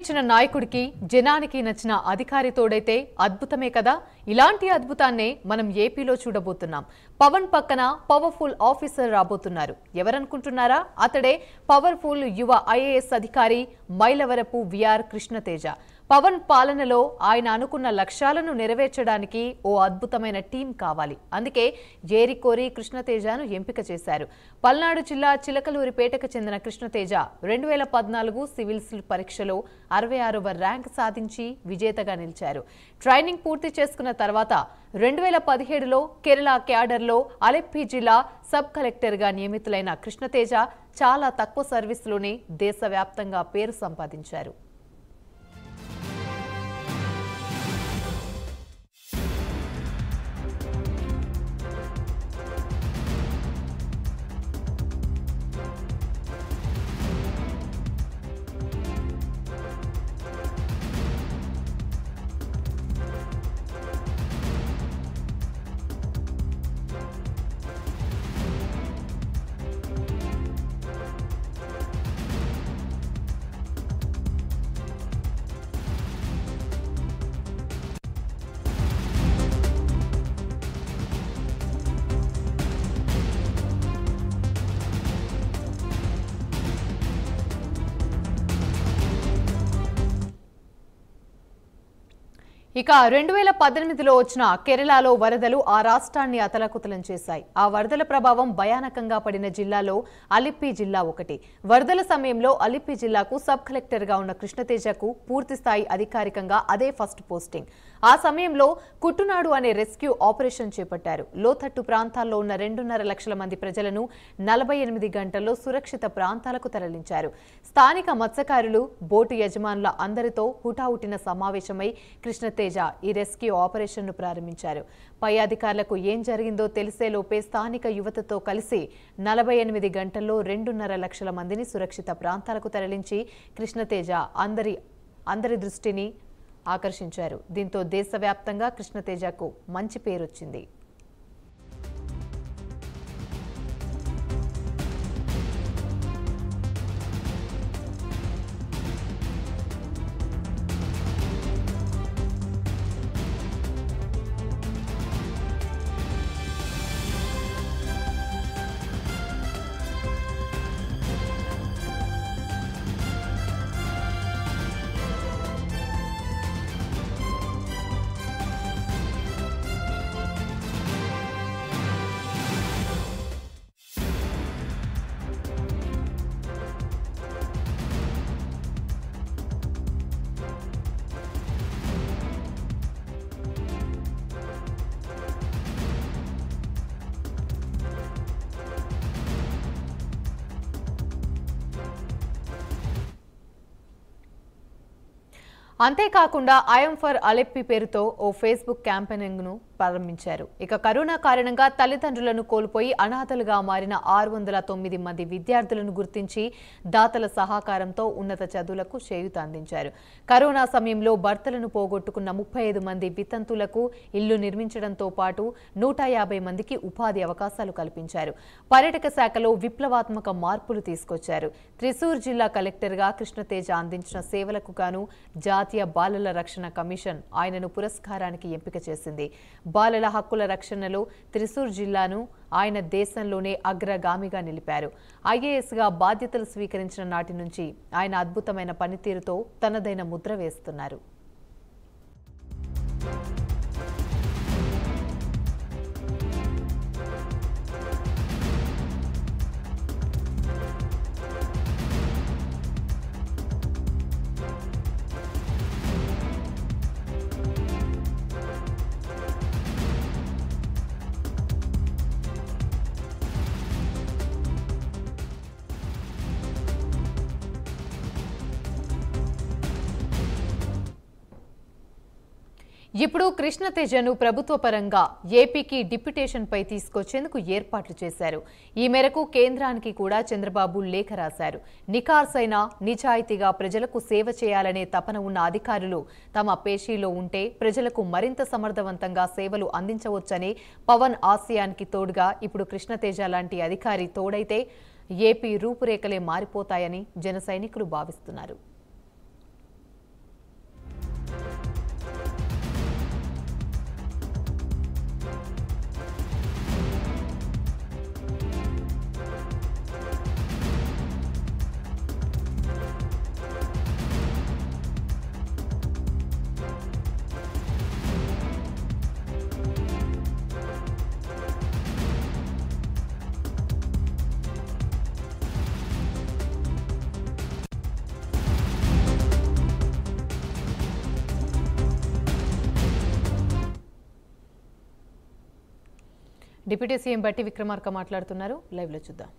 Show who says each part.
Speaker 1: ఇచ్చిన నాయకుడికి జనానికి నచ్చిన అధికారి తోడైతే అద్భుతమే కదా. ఇలాంటి అద్భుతాన్నే మనం ఏపీలో చూడబోతున్నాం. పవన్ పక్కన పవర్ఫుల్ ఆఫీసర్ రాబోతున్నారు. ఎవరనుకుంటున్నారా? అతడే పవర్ఫుల్ యువ ఐఏఎస్ అధికారి మైలవరపు విఆర్ కృష్ణతేజ. పవన్ పాలనలో ఆయన అనుకున్న లక్ష్యాలను నెరవేర్చడానికి ఓ అద్భుతమైన టీం కావాలి. అందుకే ఏరికోరి కృష్ణతేజను ఎంపిక చేశారు. పల్నాడు జిల్లా చిలకలూరిపేటకు చెందిన కృష్ణతేజ 2014 సివిల్స్ పరీక్షలో 66వ ర్యాంక్ సాధించి విజేతగా నిలిచారు. ట్రైనింగ్ పూర్తి చేసుకున్న తర్వాత 2017లో కేరళ క్యాడర్లో అలెప్పి జిల్లా సబ్ కలెక్టర్గా నియమితులైన కృష్ణతేజ చాలా తక్కువ సర్వీసులోనే దేశవ్యాప్తంగా పేరు సంపాదించారు. ఇక 2018లో వచ్చిన కేరళలో వరదలు ఆ రాష్ట్రాన్ని అతలాకుతలం చేశాయి. ఆ వరదల ప్రభావం భయానకంగా పడిన జిల్లాలో అలిప్పి జిల్లా ఒకటి. వరదల సమయంలో అలిప్పి జిల్లాకు సబ్ కలెక్టర్గా ఉన్న కృష్ణతేజకు పూర్తిస్థాయి అధికారికంగా అదే ఫస్ట్ పోస్టింగ్. ఆ సమయంలో కుట్టునాడు అనే రెస్క్యూ ఆపరేషన్ చేపట్టారు. లోతట్టు ప్రాంతాల్లో ఉన్న 2.5 లక్షల మంది ప్రజలను 48 గంటల్లో సురక్షిత ప్రాంతాలకు తరలించారు. స్థానిక మత్స్యకారులు, బోటు యజమానుల అందరితో హుటాహుటిన సమావేశమై కృష్ణతేజ ఈ రెస్క్యూ ఆపరేషన్ను ప్రారంభించారు. పై అధికారులకు ఏం జరిగిందో తెలిసేలోపే స్థానిక యువతతో కలిసి 48 గంటల్లో 2.5 లక్షల మందిని సురక్షిత ప్రాంతాలకు తరలించి కృష్ణతేజ అందరి దృష్టిని ఆకర్షించారు. దీంతో దేశవ్యాప్తంగా కృష్ణతేజకు మంచి పేరొచ్చింది. అంతేకాకుండా ఐఎం ఫర్ అలెప్పి పేరుతో ఓ ఫేస్బుక్ క్యాంపెయినింగ్ను ప్రారంభించారు. ఇక కరోనా కారణంగా తల్లిదండ్రులను కోల్పోయి అనాథలుగా మారిన 609 మంది విద్యార్థులను గుర్తించి దాతల సహకారంతో ఉన్నత చదువులకు చేయూత అందించారు. కరోనా సమయంలో భర్తలను పోగొట్టుకున్న 35 మంది వితంతులకు ఇల్లు నిర్మించడంతో పాటు 150 మందికి ఉపాధి అవకాశాలు కల్పించారు. పర్యాటక శాఖలో విప్లవాత్మక మార్పులు తీసుకొచ్చారు. త్రిశూర్ జిల్లా కలెక్టర్గా కృష్ణతేజ అందించిన సేవలకు గాను జాతీయ బాలల రక్షణ కమిషన్ ఆయనను పురస్కారానికి ఎంపిక చేసింది. బాలల హక్కుల రక్షణలో త్రిశూర్ జిల్లాను ఆయన దేశంలోనే అగ్రగామిగా నిలిపారు. ఐఏఎస్గా బాధ్యతలు స్వీకరించిన నాటి నుంచి ఆయన అద్భుతమైన పనితీరుతో తనదైన ముద్ర వేస్తున్నారు. ఇప్పుడు కృష్ణతేజను ప్రభుత్వ పరంగా ఏపీకి డిప్యుటేషన్ పై తీసుకొచ్చేందుకు ఏర్పాట్లు చేశారు. ఈ మేరకు కేంద్రానికి కూడా చంద్రబాబు లేఖ రాశారు. నిఖార్సైన నిజాయితీగా ప్రజలకు సేవ చేయాలనే తపన ఉన్న అధికారులు తమ పేషీలో ఉంటే ప్రజలకు మరింత సమర్థవంతంగా సేవలు అందించవచ్చని పవన్ ఆశయానికి తోడుగా ఇప్పుడు కృష్ణతేజ లాంటి అధికారి తోడైతే ఏపీ రూపురేఖలే మారిపోతాయని జన సైనికులు భావిస్తున్నారు. డిప్యూటీ సీఎం బట్టి విక్రమార్క మాట్లాడుతున్నారు. లైవ్ లో చూద్దాం.